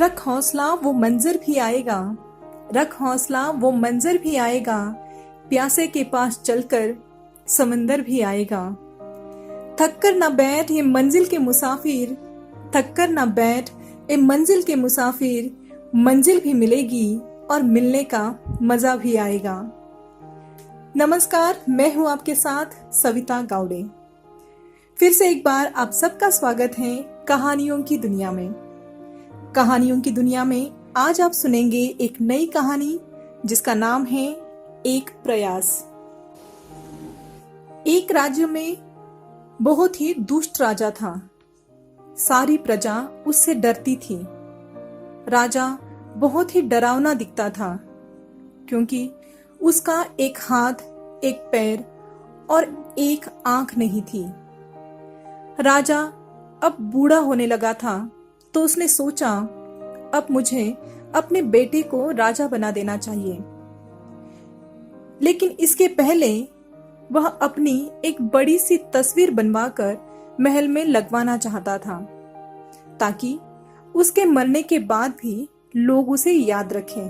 रख हौसला वो मंजर भी आएगा, रख हौसला वो मंजर भी आएगा, प्यासे के पास चलकर समंदर भी आएगा। थक कर ना बैठ ये मंजिल के मुसाफिर, थक कर ना बैठ ये मंजिल के मुसाफिर, मंजिल भी मिलेगी और मिलने का मजा भी आएगा। नमस्कार, मैं हूं आपके साथ सविता गावड़े। फिर से एक बार आप सबका स्वागत है कहानियों की दुनिया में। कहानियों की दुनिया में आज आप सुनेंगे एक नई कहानी जिसका नाम है एक प्रयास। एक राज्य में बहुत ही दुष्ट राजा था। सारी प्रजा उससे डरती थी। राजा बहुत ही डरावना दिखता था क्योंकि उसका एक हाथ, एक पैर और एक आंख नहीं थी। राजा अब बूढ़ा होने लगा था तो उसने सोचा अब मुझे अपने बेटे को राजा बना देना चाहिए। लेकिन इसके पहले वह अपनी एक बड़ी सी तस्वीर बनवाकर महल में लगवाना चाहता था ताकि उसके मरने के बाद भी लोग उसे याद रखें।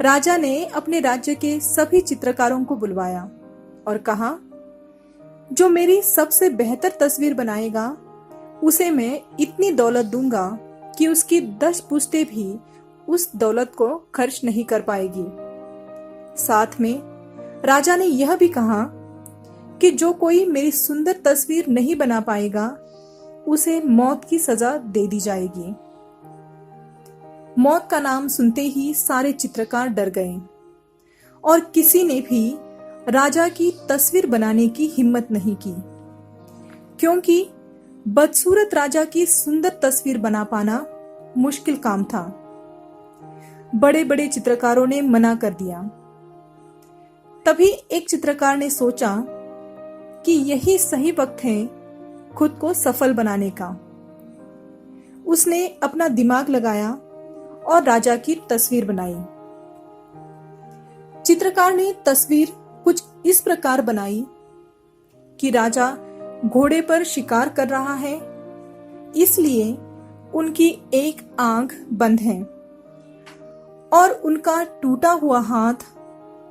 राजा ने अपने राज्य के सभी चित्रकारों को बुलवाया और कहा, जो मेरी सबसे बेहतर तस्वीर बनाएगा उसे मैं इतनी दौलत दूंगा कि उसकी 10 पुश्तें भी उस दौलत को खर्च नहीं कर पाएगी। साथ में राजा ने यह भी कहा कि जो कोई मेरी सुंदर तस्वीर नहीं बना पाएगा उसे मौत की सजा दे दी जाएगी। मौत का नाम सुनते ही सारे चित्रकार डर गए और किसी ने भी राजा की तस्वीर बनाने की हिम्मत नहीं की, क्योंकि बदसूरत राजा की सुंदर तस्वीर बना पाना मुश्किल काम था। बड़े बड़े चित्रकारों ने मना कर दिया। तभी एक चित्रकार ने सोचा कि यही सही वक्त है खुद को सफल बनाने का। उसने अपना दिमाग लगाया और राजा की तस्वीर बनाई। चित्रकार ने तस्वीर कुछ इस प्रकार बनाई कि राजा घोड़े पर शिकार कर रहा है, इसलिए उनकी एक आंख बंद है और उनका टूटा हुआ हाथ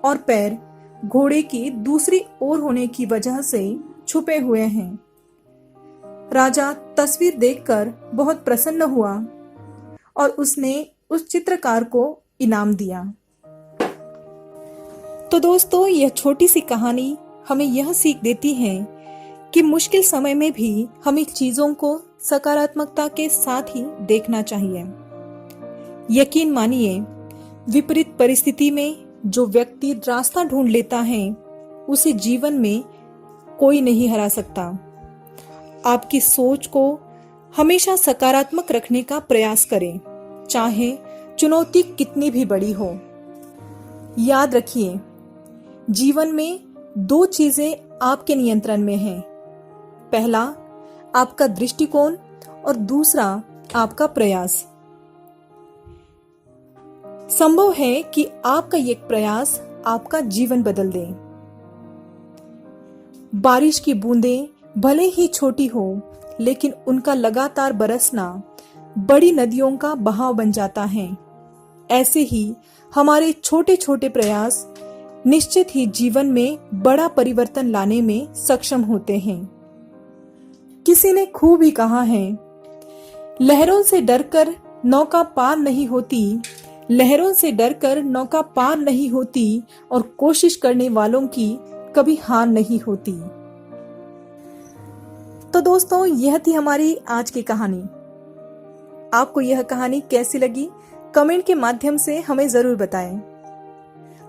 और पैर घोड़े की दूसरी ओर होने की वजह से छुपे हुए हैं। राजा तस्वीर देखकर बहुत प्रसन्न हुआ और उसने उस चित्रकार को इनाम दिया। तो दोस्तों, यह छोटी सी कहानी हमें यह सीख देती है कि मुश्किल समय में भी हमें चीजों को सकारात्मकता के साथ ही देखना चाहिए। यकीन मानिए, विपरीत परिस्थिति में जो व्यक्ति रास्ता ढूंढ लेता है उसे जीवन में कोई नहीं हरा सकता। आपकी सोच को हमेशा सकारात्मक रखने का प्रयास करें, चाहे चुनौती कितनी भी बड़ी हो। याद रखिए, जीवन में 2 चीजें आपके नियंत्रण में हैं। पहला आपका दृष्टिकोण और दूसरा आपका प्रयास। संभव है कि आपका ये प्रयास आपका जीवन बदल दे। बारिश की बूंदें भले ही छोटी हो, लेकिन उनका लगातार बरसना बड़ी नदियों का बहाव बन जाता है। ऐसे ही हमारे छोटे छोटे प्रयास निश्चित ही जीवन में बड़ा परिवर्तन लाने में सक्षम होते हैं। किसी ने खूब ही कहा है, लहरों से डरकर नौका पार नहीं होती, लहरों से डरकर नौका पार नहीं होती और कोशिश करने वालों की कभी हार नहीं होती। तो दोस्तों, यह थी हमारी आज की कहानी। आपको यह कहानी कैसी लगी कमेंट के माध्यम से हमें जरूर बताएं।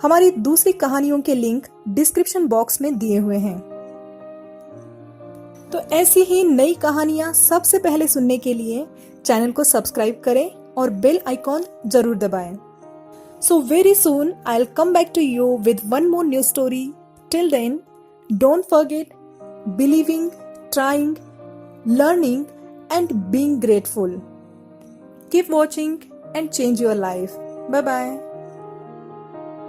हमारी दूसरी कहानियों के लिंक डिस्क्रिप्शन बॉक्स में दिए हुए हैं। तो ऐसी ही नई कहानियां सबसे पहले सुनने के लिए चैनल को सब्सक्राइब करें और बेल आइकॉन जरूर दबाएं। So very soon I will come back to you with one more new story. Till then, don't forget believing, trying, learning and being grateful. Keep watching and change your life. Bye bye.